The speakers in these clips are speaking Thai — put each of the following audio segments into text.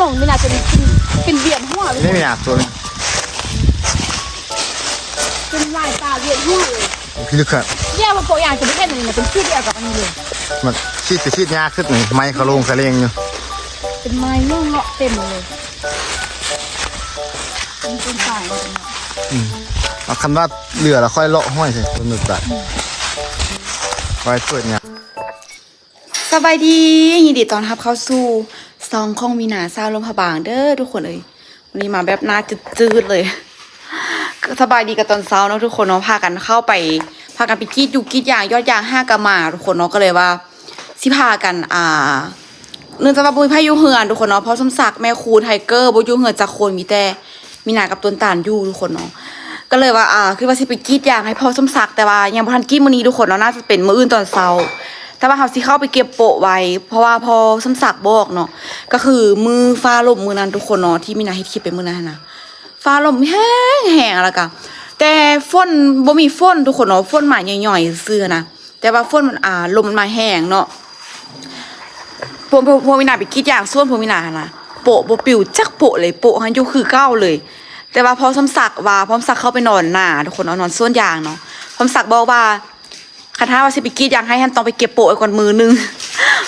ลงไม่น่าจะเป็นเบียนหัวเลย ไม่มีหนาตัวนึง เป็นลายตาเบียนหัวเลย พี่ลึกครับ แย่ว่าโปรอย่างจะไม่แค่นี้นะเป็นชื่อเดียวกับอันนี้เลย มันชีดยากขึ้นหนึ่งไม้เขาลงเขาเรียงอยู่ เป็นไม้เงาะเต็มเลยมันเป็นสายเลย เอาคันว่าเหลือแล้วค่อยเลาะห้อยใส่ตัวหนึบได้ไว้เปิดเนี่ย สบายดียินดีต้อนรับเข้าสู่ซองของมีนาซาวลมพะบางเด้อทุกคนเลยวันนี้มาแบบหน้าจืดๆเลยก็สบายดีกับตอนเช้าเนาะทุกคนเนาะพากันเข้าไปพากันไปกรีดอยู่กรีดยางยอดยาง5 กะมาทุกคนเนาะก็เลยว่าสิพากันเนื่องจากว่าบุญพายุเหือนทุกคนเนาะเพราะสมศักดิ์แม่ครูไทเกอร์บุญยุเหือนจากคนมีแต่มีนากับต้นตาลอยู่ทุกคนเนาะก็เลยว่าคือว่าสิไปกรีดยางให้พ่อสมศักดิ์แต่ว่ายังบ่ทันกรีดมื้อนี้ทุกคนเนาะน่าจะเป็นมื้ออื่นตอนเช้าแต่ว่าเขาสิเข้าไปเก็บโปะไว้เพราะว่าพอสมศักดิ์บอกเนาะก็คือมือฟ้าลมมือนั้นทุกคนเนาะที่มีนาเฮ็ดคลิปไปมื้อนั้นนะฟ้าลมแห้งๆแล้วก็แต่ฝนบ่มีฝนทุกคนเนาะฝนมาย่อยๆซื่อนะแต่ว่าฝนมันลมมันมาแห้งเนาะพวกมีนาไปกรีดยางส่วนพวกมีนานะโปะบ่ปิวจักโปะเลยโปะหันอยู่คือเก่าเลยแต่ว่าพอสมศักดิ์เข้าไปนอนหน้าทุกคนเนาะนอนส่วนยางเนาะสมศักดิ์บอกว่าคันถ้าว่าสิไปกรีดยางให้ท่านต้องไปเก็บโปะไว้ก่อนมือนึง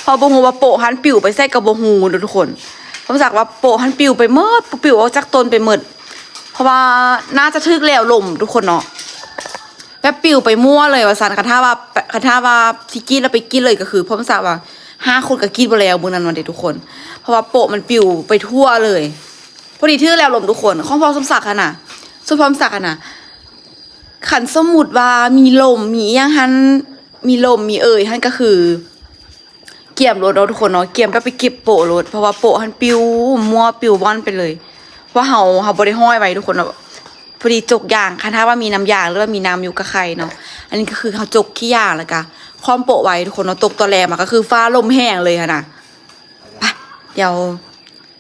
พอบ่ฮู้ว่าโปะหันปิวไปใส่กับบ่ฮู้ทุกคนสมศักดิ์ว่าโปะหันปิวไปหมดปิวออกจากต้นไปหมดเพราะว่าน่าจะถึกแล้วลมทุกคนเนาะแบบปิวไปมั่วเลยว่าซั่นคันถ้าว่าสิกรีดแล้วไปกรีดเลยก็คือสมศักดิ์ว่า5 คนก็กรีดบ่แล้วมื้อนั้นวันเด็กทุกคนเพราะว่าโปะมันปิวไปทั่วเลยพอดีถึกแล้วลมทุกคนของพ่อสมศักดิ์น่ะส่วนพ่อสมศักดิ์น่ะขันสมมุติว่ามีลมมีอย่างหันมีลมมีหันก็คือเกี่ยมรถเราทุกคนเนาะเกี่ยมไปเก็บโปะรถเพราะว่าโปะหันปิวมั่วปิวว่อนไปเลยว่าเฮาบ่ได้ห้อยไว้ทุกคนเนาะพอดีจกยางคันถ้าว่ามีน้ำยางหรือว่ามีน้ำอยู่กับใครเนาะอันนี้ก็คือเฮาจกขี้ยางแล้วก็คอมโปะไว้ทุกคนเนาะตกตอแรมาก็คือฟ้าลมแห้งเลยค่ะนะไปเดี๋ยว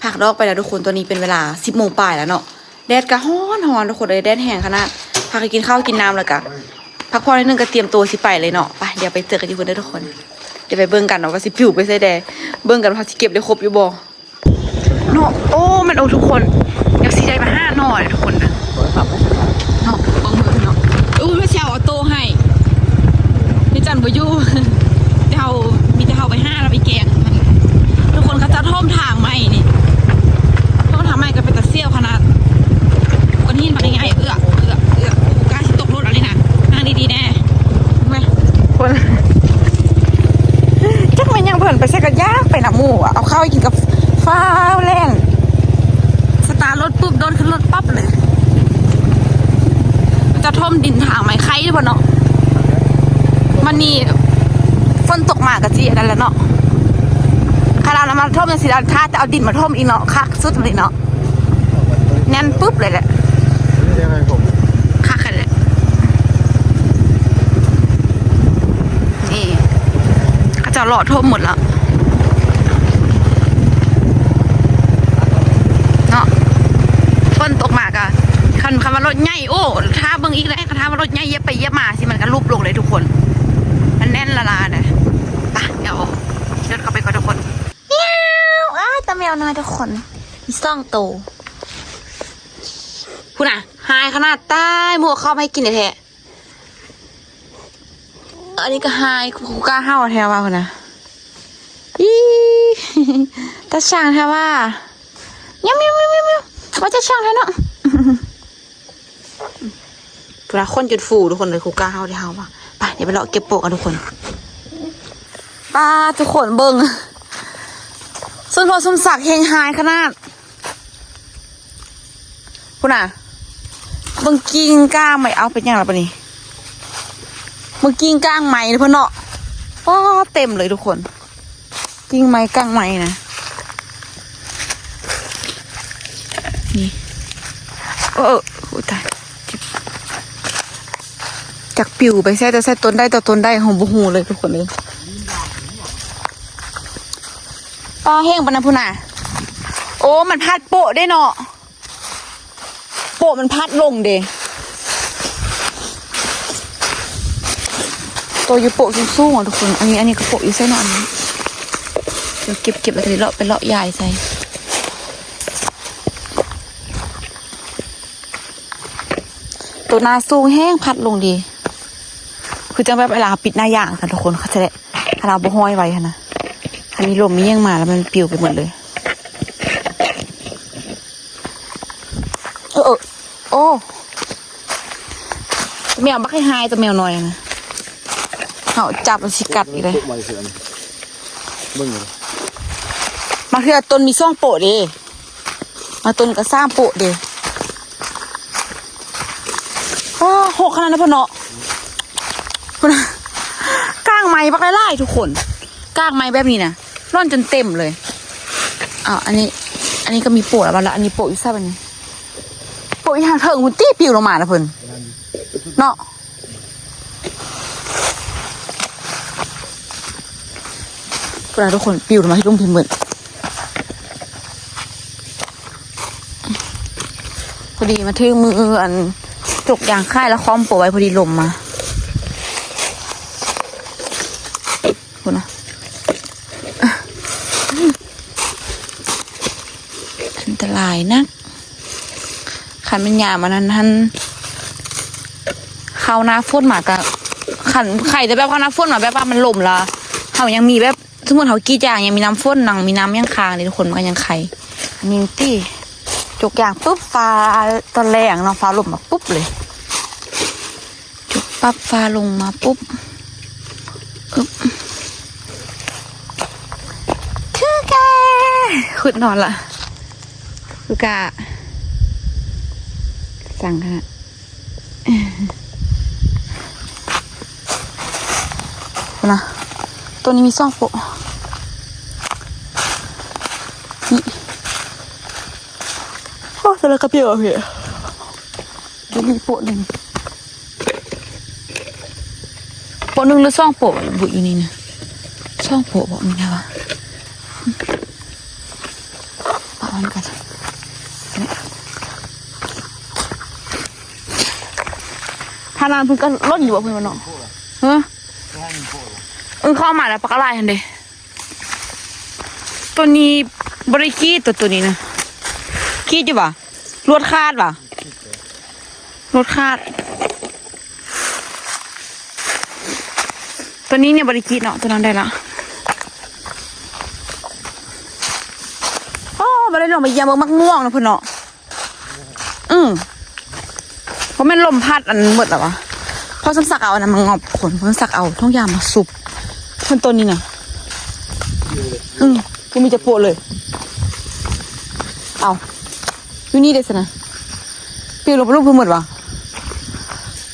พักดอกไปแล้วทุกคนตัวนี้เป็นเวลา 10 โมงป่ายแล้วเนาะแดดก็ร้อนทุกคนเลยแดดแห้งขนาดพาไปกินข้าวกินน้ำแล้วก็พักผ่อนนิดนึงก็เตรียมตัวสิไปเลยเนาะไปเดี๋ยวไปเจอกันที่คนได้ทุกคนเดี๋ยวไปเบิ่งกันเนาะว่าสิผิวไปใส่แดดเบิ่งกันว่าสิเก็บได้ครบอยู่บ่เนาะโอ้มันทุกคนอยากสิได้มา5 หน่อทุกคนนะเนาะเบิ่งเนาะไม่ใช่เอาโต้ให้นี่จันบ่อยู่แต่เฮามีแต่เฮาไป5แล้วไปแกงทุกคนเขาจะท่อมทางใหม่นี่ท่อมทางใหม่ก็เป็นตะเซี่ยวขนาดก้อนหินมาได้ไงกล้าสิตกรถอะไรนะนั่งดีๆแน่ไหมคนจักมันยังเพิ่นไปใช้กันยากไปหน้าหมู่เอาข้าวกินกับฟ้าแรงสตาร์รถปุ๊บโดนขึ้นรถปั๊บเลยจะท่อมดินทางไหมใครด้วยเนาะมันนี่ฝนตกมากะจีนั่นแหละเนาะขนาดน้ำมันท่อมยังสิด้านท่าจะเอาดินมาท่อมอีกเนาะคักสุดเลยเนาะแน่นปุ๊บเลยแหละคักเลยนี่เขาจะหล่อท่อมหมดแล้วเนาะฝนตกมากะคันว่ารถใหญ่โอ้ถ้าเบิ่งอีกแล้วถ้าว่ารถใหญ่เย็บไปเย็บมาสิมันก็รูปลงเลยทุกคนมันแน่นละลาเลยไปเดี๋ยวเดินเข้าไปก่อนทุกคนเมียวตาแมวน้อยทุกคนมีซ่องโตพูดน่ะหายขนาดใต้หมวกเข้าให้กินแท้อันนี้ก็หายกูกล้าเห่าแท้ว่าคนนะอีตาช่างแท้ว่าเมียวว่าจะช่างแท้เนาะพูดน่ะคนจุดฟูทุกคนเลยกูกล้าเห่าที่เห่าว่าไปเดี๋ยวไปเลาะเก็บโปะกันทุกคนป้าทุกคนเบิ่งส่วนพอสมศักดิ์เฮงหายขนาดพูดน่ะเบิ่งกิ้งก้างไหมเอาเป็นยังไงปะนี่เบิ่งกิ้งก้างไหมเพื่อนเนาะป้าเต็มเลยทุกคนกิ้งไหมก้างไหมนะนี่โอ้ตายจากปิวไปแซ่แต่แซ่ต้นได้ต่อต้นได้ของบุหูเลยทุกคนเลยป้าแห้งปะนะพูน่ะโอ้มันพัดโปะได้เนาะโปะมันพัดลงเด้ตัวอยู่โปะสูงๆอ่ะทุกคนอันนี้ก็โปะอยู่ใส่หน่อยเดี๋ยวเก็บแล้วทีเลาะไปเลาะยายใส่ ตัวหน้าสูงแห้งพัดลงดีคือจังแบบเวลาปิดหน้าย่างค่ะทุกคนเขาจะได้ถ้าเราบ่ห้อยไว้ค่ะนะถ้ามีลมมีเยี่ยงมาแล้วมันปลิวไปหมดเลยโอ้แมวบักให้หายตัวแมวน้อยนะเขาจับมันสิกัดอีกเลยมาคือต้นมีซ่องโปะดิมาต้นก็สร้างโปะดิหกขนาดนั้นพ่อเนาะก้างไม้บักไล่ทุกคนก้างไม้แบบนี้นะร่อนจนเต็มเลยอันนี้ก็มีโปะแล้วละอันนี้โปะอยู่ซะแบบนี้โปะอีกทางเถิงมันตีปิวลงมาแล้วเพิ่นเนาะเวลาทุกคนปิวลงมาที่รุ่มพิมพ์เหมือนพอดีมาถึงมืออันจกยางค่ายแล้วคล้องโปะไว้พอดีลมมาคุณนะอันตรายนักขันเป็นยามานั้นท่านเข้าหน้าฝนมากับขันไข่แต่แบบเข้าหน้าฝนมาแบบว่ามันลมละเขายังมีแบบสมมติเขากี้จางยังมีน้ำฝนนังมีน้ำยังคางเลยทุกคนมันก็ยังไข่นิ่งตี้จกยางปุ๊บฟ้าตอนแรงเนาะฟ้าลมมาปุ๊บเลยจกปั๊บฟ้าลงมาปุ๊บคือแกขุดนอนละคือกะสั่งค่ะนะตัวนี้มีซ่องโปะนี่โอ้แต่ละกระเปียวเหรอจะมีโปะหนึ่งโปะหนึ่งหรือซ่องโปะบุอีนี่นะซ่องโปะบอกมีนะวะเอาอันกันทานานเพิ่งก็ล่นอยู่เพิ่งมาเนาะเฮ้ยเข้ามาแล้วปลากระไรทันเดตัวนี้บริกีตัวนี้นะกีดอยู่ป่ะรวดคาดป่ะรวดคาดตัวนี้เนี่ยบริกีเนาะตัวนั้นได้ละมาได้ลงไปยามมักม่วงนะเพื่อนเนาะเพราะมันลมพัดอันหมดแล้ววะพอสักเอาอันนั้นมันงอบขนพอสักเอาท้องยามาสุบเพื่อนต้นนี้นะกูมีจะโปะเลยเอาอยู่นี่เด็ดสินะปิวลงไปรูปเพื่อนหมดวะ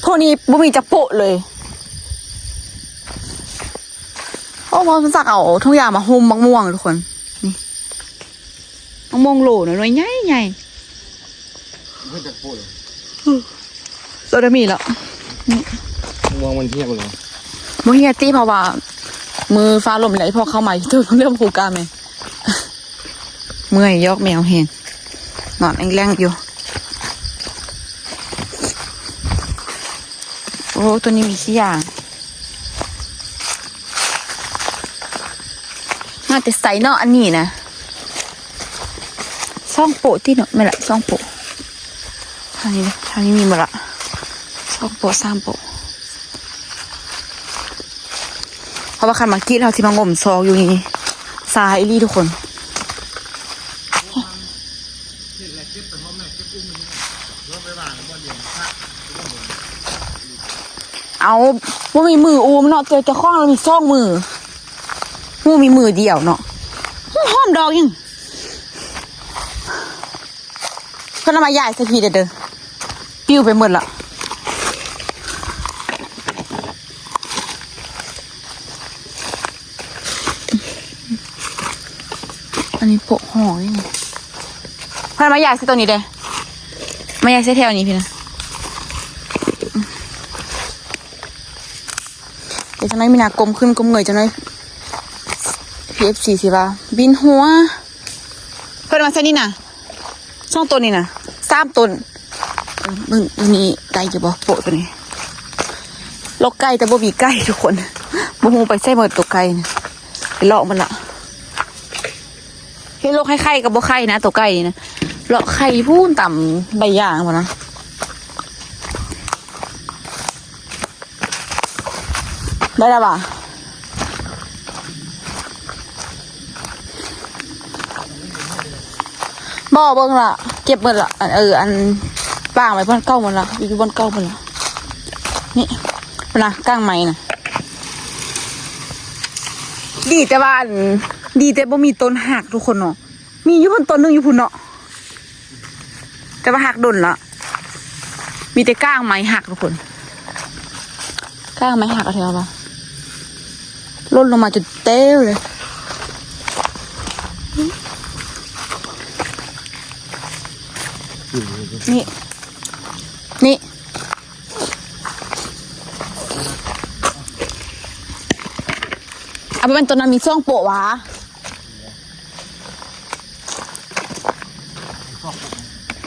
โทนี้บุมีจะโปะเลยพอสักเอาท้องยามาโฮมมักม่วงทุกคนนี่มองโหลหน่อยใหญ่ใหญ่เราได้มีแล้วมองมันเทียบเลยมือเฮียตี้เพราะว่ามือฟ้าลมไหลพอเข้ามาเจอเรื่องผูกกาไหมเมื่อยยอกแมวเห็นนอนแรงๆอยู่โอ้ตัวนี้มีขี้ยางน่าจะใส่เนาะอันนี้นะซ่องโปะที่เนาะไม่ละซ่องโปะทางนี้มีหมดละซ่องโปะ3 โปะเพราะว่าคันมากี้เราที่มางมซอกอยู่นี่ทรายอีลี่ทุกคนเอาว่ามีมืออูมเนาะเจอจะคล้องเรามีซ่องมือมูมีมือเดียวเนาะห้อมดอกยังเพื่อนมาใหญ่สักทีเด้อปิ้วไปหมดละอันนี้โปะห่อนี่เพื่อนมาใหญ่สักตัวนี้เด้อมาใหญ่สักแถวนี้พี่นะเดี๋ยวจะน้อยมีนากลมขึ้นกลมเงยจะน้อย PF4 สิว่าบินหัวเพื่อนมาใส่นี่นะช่องตัวนี้นะ3 ต้นมึงนี่ไก่จะบอกโปะตัวนี้ลกไก่แต่บ่มีไก่ทุกคนบ่ฮู้ไปใส่หมดตัวไก่นะไปเลาะมันละเฮ้ยลกไข่กับบ่ไข่นะตัวไก่นี่นะเลาะไข่พูนต่ำใบย่างหมดนะ ได้แล้วป่ะบ่เบิ่งละเก็บหมดละอันป้างไว้บนเก้าหมดละอยู่บนเก้าหมดละนี่นะก้างไม้น่ะดีแต่ว่าดีแต่บ่มีต้นหักทุกคนเนาะมีอยู่บนต้นนึงอยู่พุ่นเนาะแต่ว่าหักดนละมีแต่ก้างไม้หักทุกคนก้างไม้หักอะไรวะล่นลงมาจนเต้วเลยนี่เอาไปเป็นตัวนั้นมีซ่องโปะวะ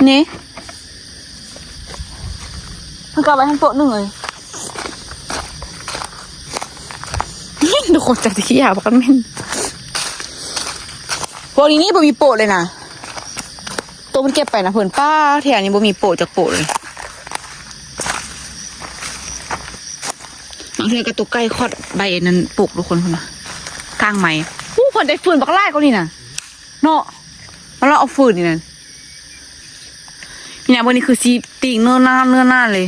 นี่มันกลับไปทั้งโปะหนึ่งเลยทุกคนจากที่อยากบอกกันไม่พวกนี้นี่บ่มีโปะเลยนะตัวมันเก็บไปนะเพื่อนป้าแถวนี้บ่มีโปะจากโปะเลยบางทีก็ตัวใกล้คอดใบนั้นปลูกทุกคนคนนะกลางไม้เพื่อนได้ฟืนบักไล่ก็นี่นะเนาะแล้วเราเอาฟืนนี่นั่นเนี่ยวันนี้คือซีติ่งเนื้อหน้าเลย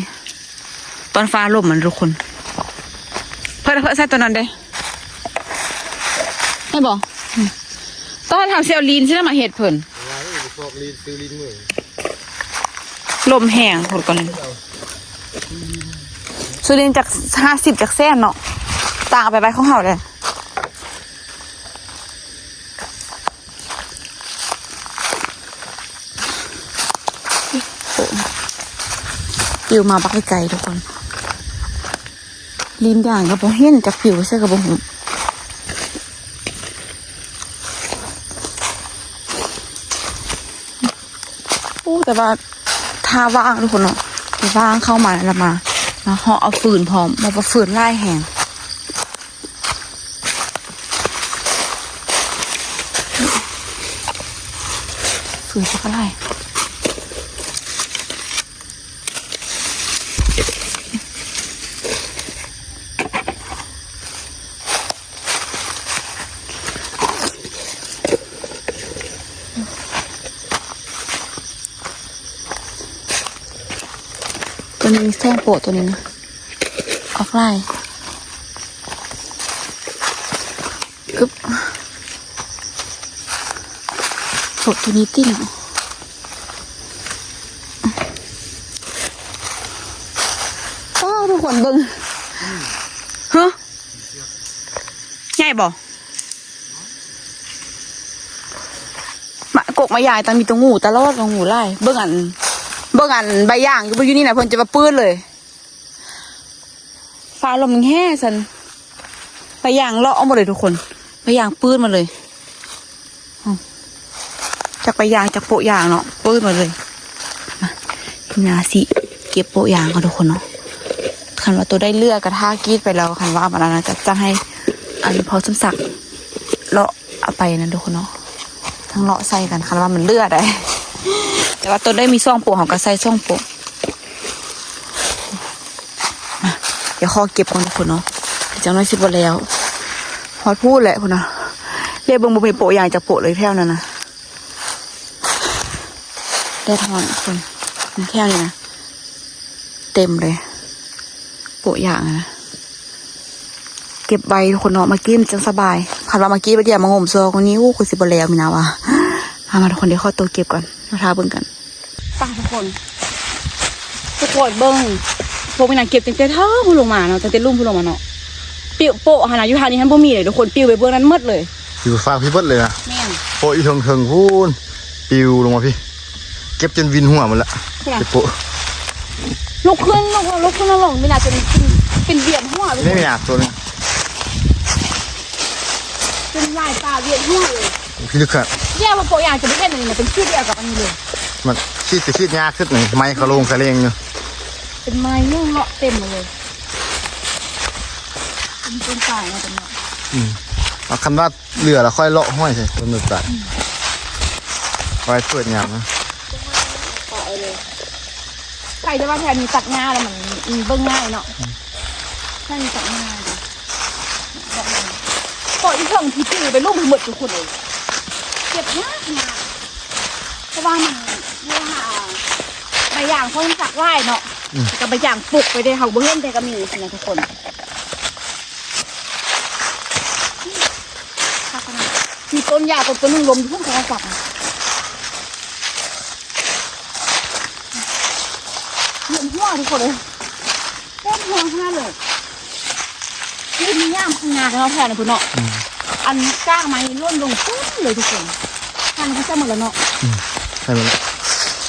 ตอนฟ้าลมมันทุกคนเพื่อนใส่ตัวนั้นได้ให้บอกต้องให้ทำเซลลีนใช่ไหมมาเห็ดเพิ่นลมแห้งหมดก่อนเลยซูลินจาก50จากแสนเนาะต่างไปของเฮาเลยปิวมาบักไกลทุกคนลินด่างกับบ่เห็นจากปิวใช่กับบ่หูแต่ว่าถ้าว่างทุกคนเนาะว่างเข้ามาแล้วมาห่อเอาฟืนพร้อมมาประฟืนไล่แห้งฟืนจะก็ไล่ตัวนี้แท่งโปะตัวนี้นะออกไล่กึ๊บโปะตัวนี้ติ้งทุกคนเบิ่งฮะใหญ่บ่มากกมายายแต่มีตัวงูตลอดตัวงูไล่เบิ่งอันใบย่างอยู่นี่นะเพิ่นจะมาปื้นเลยฟ้าลมมันแห้สันใบย่างเลาะเอาหมดเลยทุกคนใบย่างปื้นมาเลยจากใบย่างจากโปะย่างเนาะปื้นมาเลยมานาสิเก็บโปะย่างกันทุกคนเนาะคันว่าตัวได้เลือกกระทากรีดไปแล้วคันว่ามาแล้วนะจะให้อันพอสมศักดิ์เลาะเอาไปนั่นทุกคนเนาะทั้งเลาะใส่กันคันว่ามันเลือดได้แต่ว่าตัวได้มีซ่องโปะของกระใส่ซ่องโปะเดี๋ยวข้อเก็บก่อนทุกคนเนาะจังน้อยสิบวันแล้วพอพูดแหละคุณนะเรียกเบิ้งบุมีโปะอย่างจากโปะเลยแถวนั้นนะได้ทอนคนแถวนี้นะเต็มเลยโปะอย่างนะเก็บใบคนเนาะมากี้มันจังสบายคันว่ามากี้ไปเดี๋ยวมาห่มโซ่คนนี้คุณสิบวันแล้วมีนะวะมาทุกคนเดี๋ยวข้อตัวเก็บก่อนมาทาเบิ้งกันป่ะทุกคนเบิ้งพวกมีนาเก็บตั้งแต่เท่าพูลงมาเนาะตั้งแต่ลุ่มพูลงมาเนาะปิวโปะหานาอยู่ทางนี้ท่านบ่มีเลยทุกคนปิวไปเบื้องนั้นมืดเลยปิวฟ้าพี่เบิดเลยนะแม่โปะอีเถิงพูนปิวลงมาพี่เก็บจนวินหัวหมดละเก็บโปะลุกขึ้นแล้วลงมีนาจนเป็นเบียดหัวไม่มีหนักตัวนึงเป็นลายตาเบียดหัวเลยพี่ลึกครับแย่มาโปะอย่างจะไม่เห็นเลยเป็นขี้เดียวกับอันนี้เลยมันชีดยากขึ้นหน่อยไม้เขาลงกระเลงเนาะเป็นไม้ยุ่งเลาะเต็มเลยเป็นต้นสายนะตรงนี้เอาคันว่าเรือแล้วค่อยเลาะห้อยใช่ต้นนึกตัดไว้เปิดยามนะใครจะว่าแทนมีตัดง่าแล้วมันเบิ่งง่ายเนาะถ้ามีตัดง่า ปล่อยที่ช่องที่จื้อไปลุ่มหมดทุกคนเลยเจ็บมากนะเพราะว่ามันเรื่องใบอย่างเขาจักไล่เนาะกับใบอย่างปลุกไปได้เขาบ่เห็นแต่ก็มีสินะทุกคนมีต้นยาต้นนึงลมพุ่งเขาจับเหมือนหัวทุกคนเลยแค่หัวขนาดเลยนี่มีย่ามทำงานแล้วแทนนะคุณเนาะอันก้างไม้ร่วนลงปุ๊บเลยทุกคนทานเขาจะหมดแล้วเนาะใช่ไหม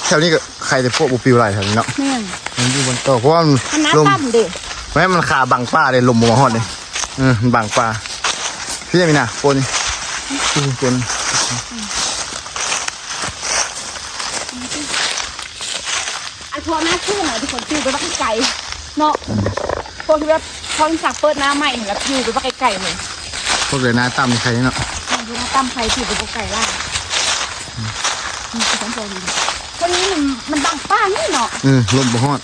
แถวนี้ก็ใครจะพวกบุปิวไรแถวนี้เนาะแม่มันอยู่บนโต๊ะเพราะว่ามันน้ำตั้มเด็กแม่มันขาบังป้าเลยลมมาหอดเลยมันบังป้าพี่ยังมีนะโฟนนี่โฟนอันทัวร์หน้าชื่อหน่อยทุกคนชื่อไปว่าไก่เนาะพวกที่แบบเขาสักเปิดหน้าใหม่เห็นแล้วอยู่ไปว่าไก่เลยพวกเลยหน้าตั้มใครเนาะดูหน้าตั้มใครถือไปพวกไก่ล่าคือต้องตัวดีคนนี้มันบังป้านี่เนาะลมบ่ฮอด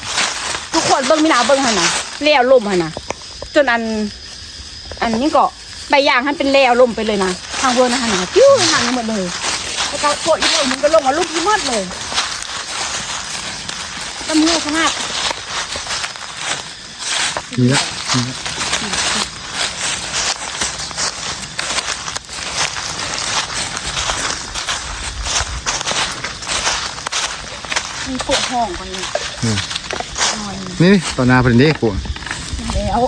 ทุกคนเบิ้งมีหนาเบิ้งหันนะเลี้ยวลมหันนะจนอันนี้ก็ใบยางหันเป็นเลี้ยวลมไปเลยนะทางเบิ้งนะหันนะจิ้วทางนี้หมดเลยแล้วก็โผล่อีกเลยมันก็ลงมาลูกที่มอดเลยตำรวจขนาดมีแล้วมีปวดห้องกันเลยนี่ตอนนาเป็นเด็กปวดแล้ว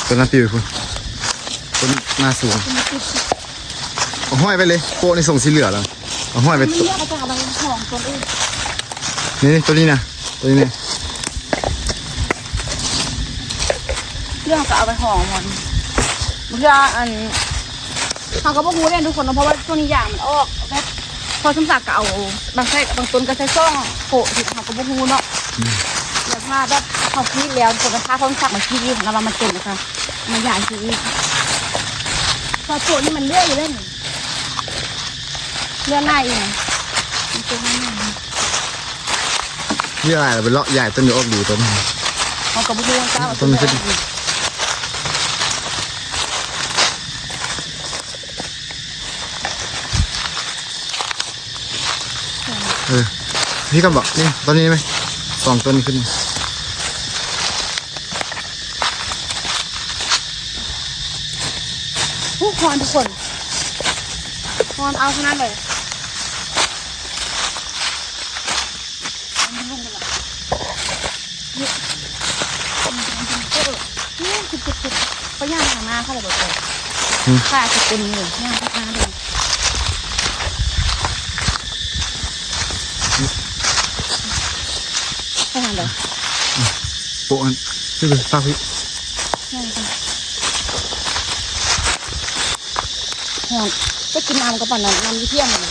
ตอนนาติวคุณต้นนาสูงเอาห้อยไปเลยโปะในส่งสีเหลือแล้วเอาห้อยไปตัวนี่ตัวนี้นะตัวนี้เนี่ยเรื่องก็เอาไปห่อมันเพื่ออันทางกระบอกหูเล่นทุกคนเพราะว่าช่วงนี้อย่างมันออกแบบพอสมศักดิ์ก็เอาบางต้นก็ใช้ซ่องโปะที่ทางกระบอกหูเนาะแล้วถ้าแบบเขาคิดแล้วคนถ้าพอสมศักดิ์มาคิดของเรามันเต็มนะคะมันใหญ่คิดพอโปะนี่มันเลื่อยอยู่เล่นเลื่อยหน้าเองนี่อะไรเป็นเลาะใหญ่ต้นเดียวออกดีต้นเอากระบอกหูเจ้าต้นมันเป็นพี่ก็บอกนี่ตอนนี้ไหม2 ต้นขึ้นผู้คอนทุกคนคอนเอาขนาดเลยนี่คือเขาย่างทางหน้าเขาเลยบอกเลยค่ะคือตัวนี้เลยย่างทางหน้าเลยไปทางเดียวโปะนี่เลยฝากพี่หอนไปกินน้ำกับปั่นน้ำเที่ยงเลย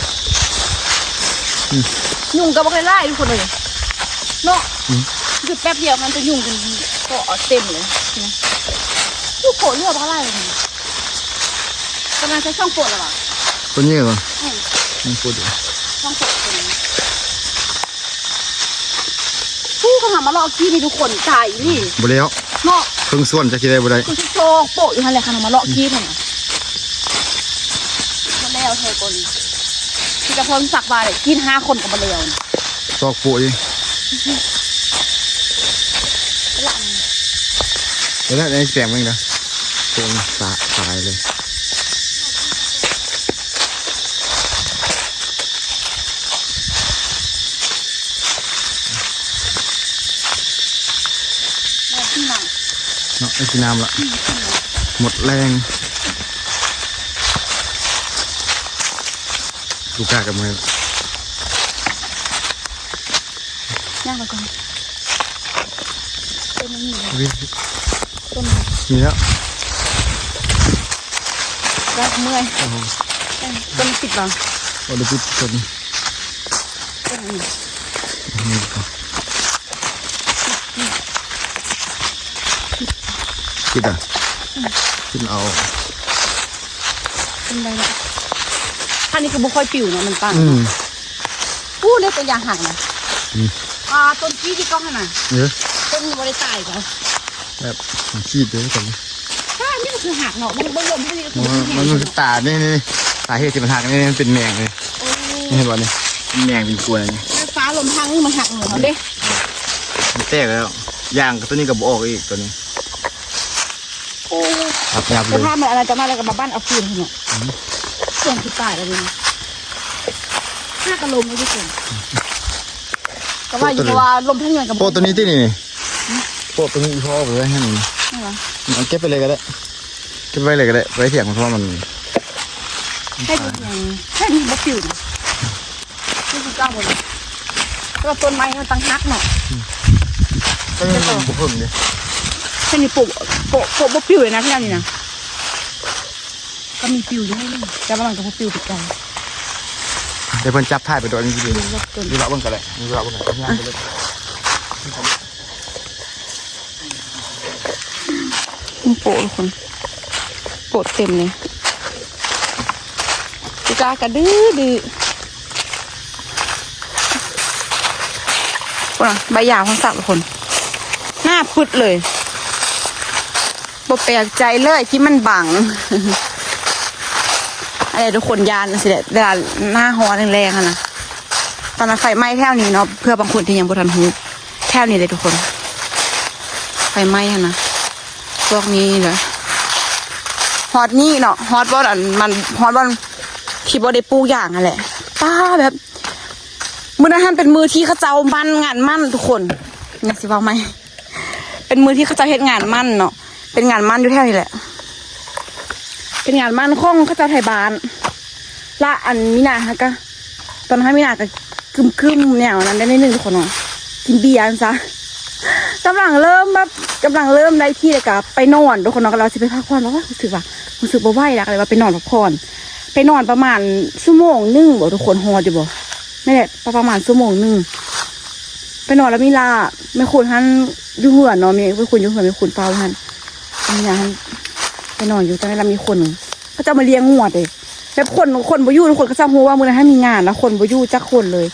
ยุ่งกับอะไรไล่ทุกคนเลยเนาะหยุดแป๊บเดียวมันจะยุ่งกันก็เต็มเลยนะลูกโผล่เลือดอะไรเลยกำลังใช้ช่องปวดหรอตัวนี้เหรอมันปวดอยู่ช่องปวดตัวนี้ผู้ขนาดมาลอกขี้นี่ทุกคนจ่ายนี่บ่แล้วเนาะเพิ่งส่วนจะกินได้บ่ได้คือโชว์โปะอยู่ทันเลยขนาดมาลอกขี้เถอะมาแล้วเธอคนที่กระเพาะสักบาเลยกิน5 คนกับมาแล้วซอกโปะอีแล้วได้แสงมั้งนะโป่งสายเลยเนาะไอ้กินน้ำละหมดแรงดูกากับมือย่างไปก่อนต้นนี้ต้นมีแล้วได้เมื่อยต้นปิดบ้างโอ้เดี๋ยวปิดต้นต้นนี้ปิดอ่ะปิดเอาเป็นไรนะอันนี้คือบุค่อยปิวเนาะมันตั้งพูดได้ตัวอย่างห่างนะต้นขี้ที่กล้องขนาดต้นบริษัทเขาแบบขี้เด้อจังพ คือหักเนาะมันบ่ลมที่นี่ก็คือ มันตาเนี่ยสาเหตุที่มันหักนี่มันเป็นแมงเลยนี่เห็นบ่เนี่ยแมงเป็นกวนนี่ ฟ้าลมทางนี่มันหักเหมือนเขาเด้ มันแตกแล้วยางตัวนี้ก็บออกอีกตัวนี้ โอ้ ยับเล แต่ ย ถ้ามันอะไรจะมาอะไรกับมาบ้านเอาฟืนเนาะส่วนคือตายแล้วนี่ห้ากระลมไม่ได้ส่วนก็ว่าอยู่ว่าลมทั้งเงินกับ โปตัวนี้ที่นี่โปตัวนี้พ่อไปไว้ให้หนูเอาเก็บไปเลยก็ได้เก็บไว้เลยก็ได้ไว้เถียงเพราะว่ามัน ให้ดูอย่างให้ดูบะปิวนี่คือก้าวหมดเลยแล้วต้นไม้มันตั้งฮักเนาะ ก็ยังเป็นบุกเพิ่มดิ แค่นี้ปลูกบะปิวเลยนะพี่นี่นะก็มีปิวอยู่ให้นี่แต่ว่ามันก็บะปิวติดกัน เดี๋ยวเพิ่นจับถ่ายไปตัวนี้ดี ดูรอบต้น ดูเราเบิ่งกันเลยดูเราเบิ่งกันย่างไปเลย มันโปะทุกคนโปะเต็มเลยกากระดื้อคนอ่ะใบหยาของสัตว์ทุกคนหน้าพุดเลยบ่แปลกใจเลยที่มันบัง อะไรทุกคนยานสิเวลาหน้าฮอแรงๆอะนะตอนนั้นไฟไหม้แถวนี้เนาะเพื่อบางคนที่ยังบ่ทันฮู้แถวนี้เลยทุกคนไฟไหม้อะนะพวกนี้เลยฮอตนี่เนาะฮอตบอลมันฮอตบอลที่บอได้ปลูกอย่างนั่นแหละป้าแบบมือนั้นเป็นมือที่เขาเจ้ามันงานมั่นทุกคนเนี่ยสิว่าไหมเป็นมือที่เขาเจ้าเฮ็ดงานมั่นเนาะเป็นงานมั่นอยู่แถวนี้แหละเป็นงานมั่นของเขาเจ้าไทยบ้านละอันมินาฮะก็ตอนนั้นมินาก็กึมๆเนี่ยนั้นได้นิดนึงทุกคนเนาะกินเบียร์ซะกำลังเริ่มได้ที่เลยกับไปนอนทุกคนเนาะเราจะไปพักผ่อนแล้วว่ารู้สึกบ่ไหวแล้วอะไรว่าไปนอนพักผ่อนไปนอนประมาณชั่วโมงนึงบ่ทุกคนฮอดอยู่บ่ไม่แหละประมาณชั่วโมงนึงไปนอนแล้วมีลาไม่คุณท่านอยู่เหือนเนาะมีไม่คุณอยู่เหือนไม่คุณเฝ้าท่านมีท่านไปนอนอยู่ตอนนั้นเรามีคนเขาจะมาเลี้ยงงัวเลยแล้วคนบ่อยู่ทุกคนก็จะรู้ว่ามื้อนั้นให้มีงานแล้วคนบ่อยู่จักคนเลย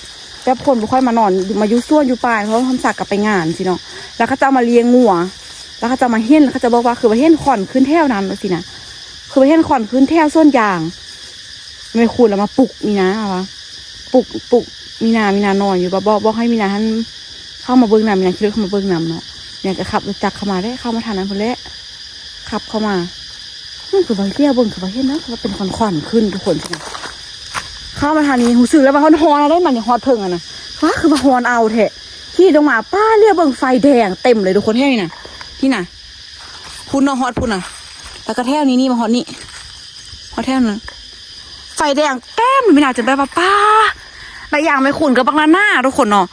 แล้วคนบ่ค่อยมานอนมาอยู่ส่วนอยู่ป่านเพราะว่าทำสักกลับไปงานสิเนาะแล้วเขาจะมาเลี้ยงงัวแล้วเขาจะมาเห็นเขาจะบอกว่าคือมาเห็นขอนขึ้นแถวนั้นสินะคือมาเห็นขอนขึ้นแถวส่วนยางไม่คุณแล้วมาปลุกมีนะวะปลุกมีนานอนอยู่บอกให้มีนาท่านเข้ามาเบิ้งนำมีนาคิดว่าเข้ามาเบิ้งนำเนาะเนี่ยก็ขับรถจักรเข้ามาได้เข้ามาทางนั้นคนแรกขับเข้ามาคือว่าเรียกเบิ้งคือว่าเห็นนะคือว่าเป็นขอนขึ้นทุกคนสินะเข้ามาทางนี้หูสื่อแล้วมาฮอนอะไรมันอย่างฮอดเพิ่งอะนะว้าคือมาฮอนเอาเถอะขี่ลงมาป้าเรียกเบิ้งไฟแดงเต็มเลยทุกคนแท่นี่นะที่น่ะพุ่นเนาะฮอดพุ่นน่ะแล้วก็แท่นี้มาฮอดนี่ฮอดแท่นั้นไฟแดงแต้มไม่น่าจะแบบว่าป้าบางอย่างไม่ขุ่นกับบังหน้าทุกคนเนาะ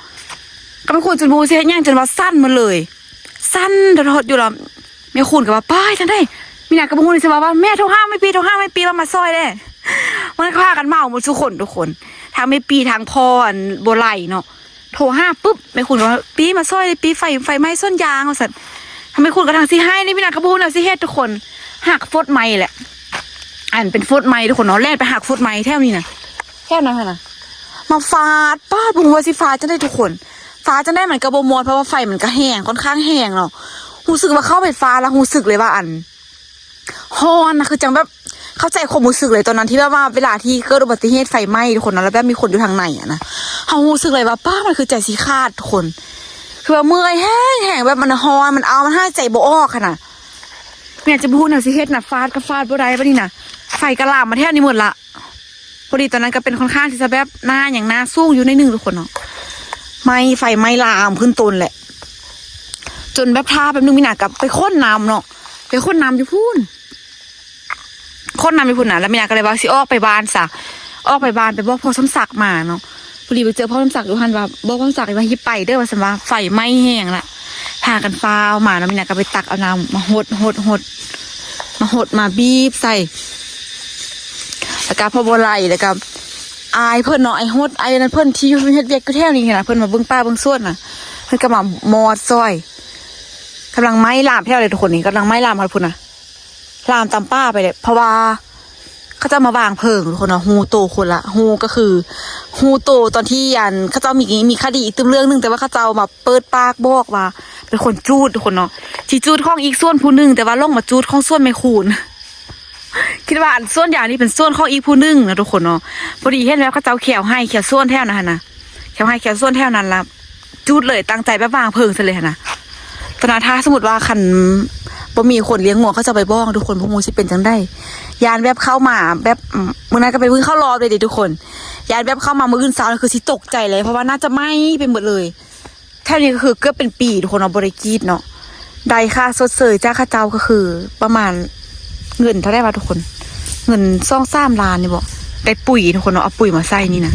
ก็ไม่ขุ่นจนบูเสียย่างจนว่าสั้นมาเลยสั้นเดือดอยู่แล้วไม่ขุ่นกับว่าป้าฉันได้มีหนักกับบูนี่จะว่าแม่โทรห้ามไม่ปีว่ามาซอยได้มันฆ่ากันเมาหมดทุกคนทางไม่ปีทางพรโบไลเนาะโทรห้าปุ๊บไม่ขุ่นว่าปีมาซอยเลยปีไฟไหม้ส้นยางเอาสัตว์ทำไมขุ่นกับทางซีให้นี่มีหนักกับบูเนี่ยซีเฮ็ดทุกคนหักฟดไม้แหละอันเป็นฟุตไม้ทุกคนเนาะแล่นไปหักฟุตไม้แถวนี้นะแถวนั้นนะมาฟาดป้าบุ้งว่าสิฟ้าจะได้ทุกคนฟ้าจะได้เหมือนกระโบมอดเพราะว่าไฟมันก็แห้งค่อนข้างแห้งเนาะรู้สึกว่าเข้าไปฟ้าแล้วรู้สึกเลยว่าอันฮอนนะคือจังแบบเข้าใจความรู้สึกเลยตอนนั้นที่แบบว่าเวลาที่เกิดอุบัติเหตุไฟไหม้ทุกคนนะแล้วแบบมีคนอยู่ทางในอะนะเขารู้สึกเลยว่าป้ามันคือใจสีขาดทุกคนคือว่าเมื่อยแห้งแบบมันฮอนมันเอามันให้ใจโบออกขนาดแม่จะพูดนะสิเฮ็ดนะฟาดก็ฟาดบ่ได้ป่ะนี่นะไฟกระลามมาแทบนี้หมดละพอดีตอนนั้นก็เป็นค่อนข้างที่จะแบบหน้าอย่างหน้าสู้อยู่ในหนึ่งทุกคนเนาะไฟไหม้ลามขึ้นต้นแหละจนแบบท่าแบบนึงมีหนากับไปค้นน้ำเนาะไปค้นน้ำอยู่พูนค้นน้ำอยู่พูนนะแล้วมีหนาก็เลยว่าสิออกไปบ้านซะออกไปบ้านไปบอกพ่อสมศักดิ์มาเนาะพอดีไปเจอพ่อสมศักดิ์อยู่หันว่าบอกพ่อสมศักดิ์ว่าฮิปไปเด้อว่าสมว่าไฟไหม้แห้งละพากันฟ้าวมาแล้วมีหนาก็ไปตักเอาน้ำมาหดมาบีบใส่แล้วก็พอโบไลแล้วก็อายเพิ่นเนาะไอ้ฮดไอ้นั่นเพิ่นที่อยู่เฮ็ดเวียกก็แท้นี่นะเพิ่นมาเบิ่งป้าเบิ่งส่วนน่ะเพิ่นก็มามอดซอยกำลังไม้ลามแท้เลยทุกคนนี่กำลังไม้ลามครับพุ่นน่ะลามตามป้าไปเลยเพราะว่าเขาจะมาวางเพิงทุกคนเนาะฮูโตคนละฮูก็คือฮูโตตอนที่เขาเจ้ามีคดีอีกตึมเรื่องนึงแต่ว่าเขาเจ้ามาเปิดปากบอกว่า เป็นคนจูดทุกคนเนาะที่จูดของอีกส่วนผู้หนึ่งแต่ว่าลงมาจูดของส่วนไม่คูณคิดว่าส่วนอย่างนี้เป็นส่วนของอีกผู้หนึ่งนะทุกคนเนาะพอดีเห็นแล้วเขาเจ้าเขียวให้เขียวส่วนแถวนะฮะนะเขียวให้เขียวส่วนแถวนั้นละจูดเลยตั้งใจแบบวางเพิงซะเลยนะตอนนั้นถ้าสมมติว่าคันบ่มีคนเลี้ยงงัวเขาจะไปบ้องทุกคนพวกมูสิเป็นจังได้ยานแบบเข้ามาแบบมื้อนั้นก็ไปพึ่งเข้ารอบเลยดิทุกคนยานแบบเข้ามามื้ออื่นเช้าคือสิตกใจเลยเพราะว่าน่าจะไหม้ไปหมดเลยแถวนี้ก็คือเกือบเป็นปีทุกคนเอาบริกีดเนาะได้ค่าสดเสยจ้าข้าเจ้าก็คือ ประมาณเงินเท่าได้วะทุกคนเงิน2-3 ล้านนี่บอกได้ปุ๋ยทุกคนเนาะเอาปุ๋ยมาใส่นี่นะ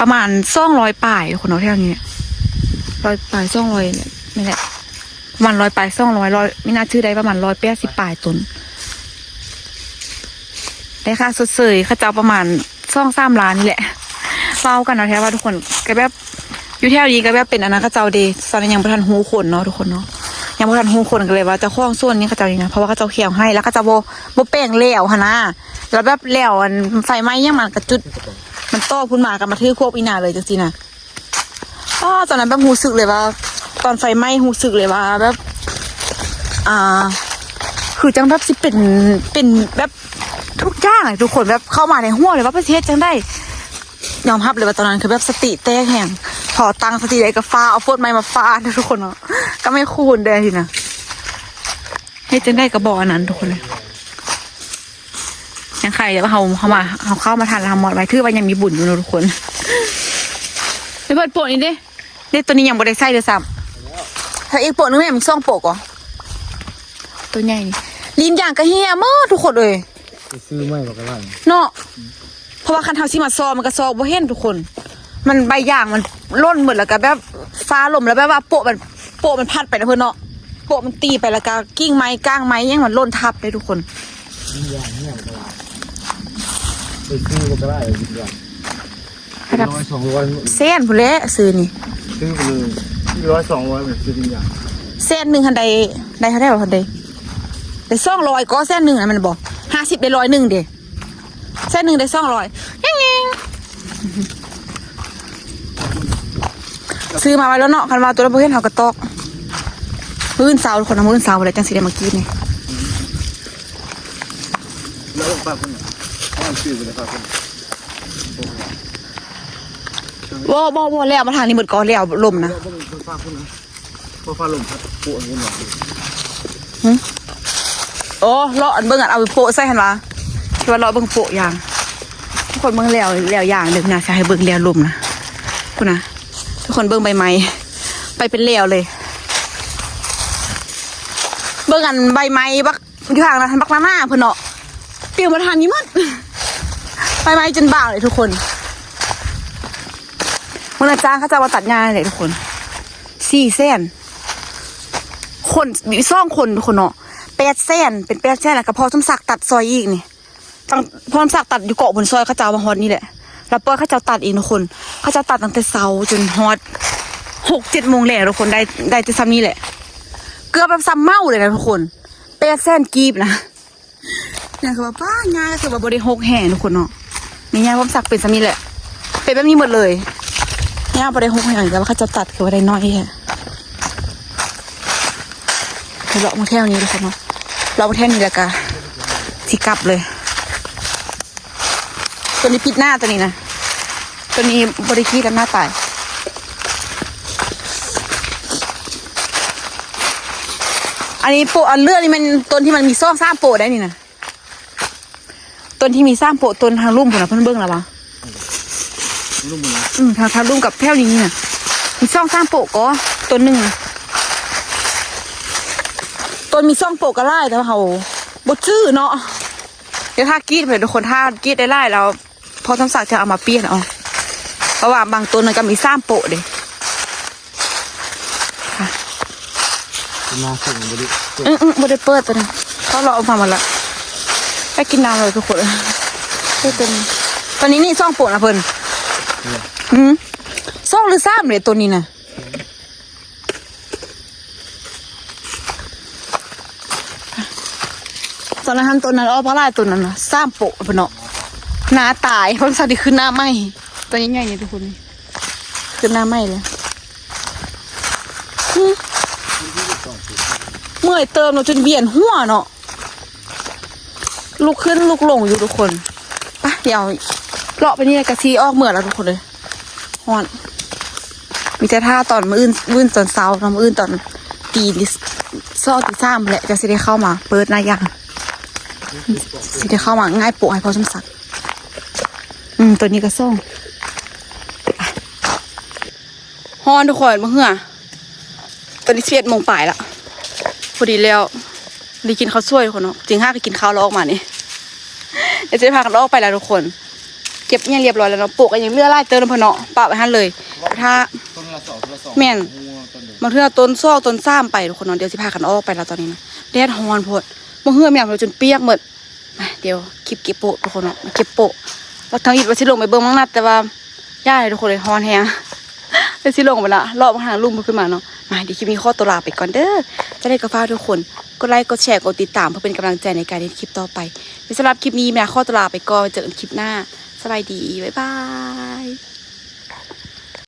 ประมาณ200 ป่ายทุกคนเนาะแถวนี้100 ป่าย200เนี่ยนี่แหละประมาณ100 ป่าย200ไม่น่าชื่อได้ประมาณ180 ป่ายต้นได้ค่าสดเสยข้าเจ้าประมาณ2-3 ล้านนี่แหละเฝ้ากันเนาะแถวว่าทุกคนก็แบบอยู่แถวนี้ก็แบบเป็นอนาคตเจ้าเดตอนนี้ยังบ่ทันหูคนเนาะทุกคนเนาะยังบ่ทันหูคนกันเลยว่าจะคล้องส่วนนี้เขาเจ้านี่นะเพราะว่าเขาเจ้าเขียวให้แล้วเขาเจ้าบ่แป้งแล้วหั่นนะแล้วแบบแล้วอันไฟไหม้ยังมันกระจุดมันโตขึ้นมากันมาทื่อควบอีนาเลยจังซี่นะตอนนั้นแบบรู้สึกเลยว่าตอนไฟไหม้รู้สึกเลยว่าแบบคือจังแบบสิเป็นแบบทุกอย่างทุกคนแบบเข้ามาในหัวเลยว่าประเทศจังได้ยอมรับเลยว่าตอนนั้นคือแบบสติแตกแห่งพอตั้งสติได้ก็ฟ้าเอาโฟดไม้มาฟาดทุกคนเนาะก็ไม่คูนได้ทีนะให้จังได้กระบอกอันนั้นทุกคนเลยยังใครเดี๋ยวเขาเข้ามาทานลามอดไว้ถือว่ายังมีบุญอยู่นะทุกคนไปเปิดโปะนี่ดิตัวนี้ยังบ่ได้ใส่เลยซ้ำถ้าอีกโปะนึงแม่มันซ่องโปะก่อนตัวใหญ่นี่ลิ้นอย่างกระเฮียมากทุกคนเลยซื้อไม่บอกกันว่าเนาะเพราะว่าคันเท้าชิมาซอมันก็ซอบ่เห็นทุกคนมันใบย่างมันล่นหมดแล้วก็แบบฟ้าลมแล้วแบบว่าโปะมันพัดไปนะเพื่อนเนาะโปะมันตีไปแล้วก็กิ้งไม้ก้างไม้ยังมันล่นทับเลยทุกคนไปซื้อก็ได้เส้นผู้เละซื้อนี่ซื้อไปเลย100-200เหมือนซื้ออย่างเส้นหนึ่งทันใดเท่าไหร่ทันใดได้200ก็เส้นหนึ่งนะมันบอก50ได้100เด้เส้นหนึ่งได้200ยังไงซื้อมาไว้แล้วเนาะคันว่าตัวละเพื่อนเขากระตอกมื้อเสาร์คนทำมื้อเสาร์อะไรจังสิได้มากินนี่แล้วป้าคนไหนซื้อไปแล้วป้าคนบ่แล้วมาทางนี้หมดก่อนแล้วลมนะฟ้าคนนะฟ้าลมครับโปะนี่หน่อยโอ้เลาะอันเบิ่งเอาไปโปะใส่หั่นวะคิดว่าเลาะเบิ่งโปะอย่างทุกคนเบิ่งแล้วอย่างเดี๋ยวนะจะให้เบิ่งแล้วลมนะคุณนะทุกคนเบิ่งใบไม้ไปเป็นแล้วเลยเบิ่งอันใบไม้บักอยู่ห่างนะทันบักหน้าเพิ่นเนาะเปลี่ยนมาทานนี้มั้งใบไม้จนบ่าเลยทุกคนมื่อจ้างเขาจะมาตัดงานเลยทุกคน4 เส้นคนมี2 คนทุกคนเนาะ8 เส้นเป็น8 เส้นแล้วก็พอสมศักดิ์ตัดซอยอีกนี่พอสมศักดิ์ตัดอยู่เกาะบนซอยเขาจะมาฮอดนี่แหละแล้วเปิ้ลเขาจะตัดอีกทุกคนเขาจะตัดตั้งแต่เช้าจนฮอด6-7 โมงแล้วทุกคนได้จะซ้ำนี่แหละเกือบแบบซ้ำเมาเลยนะทุกคน8 เส้นกีบนะเนี่ยคือว่าป้างานก็คือว่าบริโภคแห่ทุกคนเนาะนี่งานพอสมศักดิ์เป็นซ้ำนี่แหละเป็นแบบนี้หมดเลยเนี่ยบริโภคแห่แต่ว่าเขาจะตัดคือว่าได้น้อยแค่เลาะมาแถวนี้ทุกคนเนาะเลาะมาแถวนี้แล้วก็สิกลับเลยตัวนี้ปิดหน้าตัวนี้นะตัวนี้บริคีดหน้าตายอันนี้โปะอันเลือดนี่มันต้นที่มันมีซ่อง3 โปะได้นี่นะต้นที่มี3 โปะต้นทางลุ่มผมนะเพื่อนเบิ้งแล้ววะลุ่มนะทางลุ่มกับแถวนี้น่ะมีซ่อง3 โปะก็ต้นหนึ่งต้นมีซ่องโปะก็ไล่แต่ว่าเขาบดชื่อเนาะเดี๋ยวถ้ากรีดไปทุกคนถ้ากรีดได้ไล่แล้วพอสมศักดิ์จะเอามาเปลี่ยนเอาเพราะว่าบางต้นมันก็มี3 โปะเด้มาส่งบริบได้เปิดตัวนึงเขาเราเอามาละไปกินน้ำเลยทุกคนตอนนี้นี่ซ่องโปะนะเพิ่นซ่องหรือ3เลยตัวนี้นะตอนนั้นตัวนั้นเอาปลาไหลตัวนั้นนะ3 โปะเพิ่นเนาะหน้าตายเพราะสัตว์ที่ขึ้นหน้าไหมตัวใหญ่ๆนี่ทุกคนขึ้นหน้าไหมเลย เมื่อยเติมเนาะจนเวียนหัวเนาะลุกขึ้นลุกลงอยู่ทุกคนปะเดี๋ยวเลาะไปนี่กะซีออกเมื่อแล้วทุกคนเลยฮอนมีแต่ท่าตอนมื้อตอนเช้าเนาะมื้อตอนตีซอกตีซ้ำแหละจะสิได้เข้ามาเปิดหน้าย่างสิได้เข้ามาง่ายโปะให้พอสมศักดิ์ตัวนี้ก็ส่งฮอนทุกคนมาเหื่อตอนนี้11 โมงปลายละพอดีแล้วดีกินข้าวสวยทุกคนเนาะจริงห้าไปกินข้าวแล้วออกมานี่เดี๋ยวจะพากันออกไปแล้วทุกคนเก็บยังเรียบร้อยแล้วเนาะปลูกกันยังเลื่อไล่เติมน้ำพเนาะปะไปหั่นเลยถ้าแม่นมาเทื่อต้นซอกต้นซ้ำไปทุกคนเนาะเดี๋ยวจะพากันออกไปแล้วตอนนี้นะแดดฮอนโพดมาเหื่อแม่เราจนเปียกหมดเดี๋ยวคลิปเก็บโปะทุกคนเนาะมาเก็บโปะว่าทางอิดว่าสิลงไปเบิ่งมั่งนัดแต่ว่าย่าเลยทุกคนเลยฮอนแฮงเลยสิลงไปละรอบมาหาลุงขึ้นมาเนาะมาเดี๋ยวคลิปนี้ข้อตัวลาไปก่อนเด้อจะได้กระฟ้าทุกคนกดไลค์กดแชร์กดติดตามเพื่อเป็นกำลังใจในการเล่นคลิปต่อไปสำหรับคลิปนี้แม่ข้อตัวลาไปก่อนเจอกันคลิปหน้าสบายดีบ๊ายบาย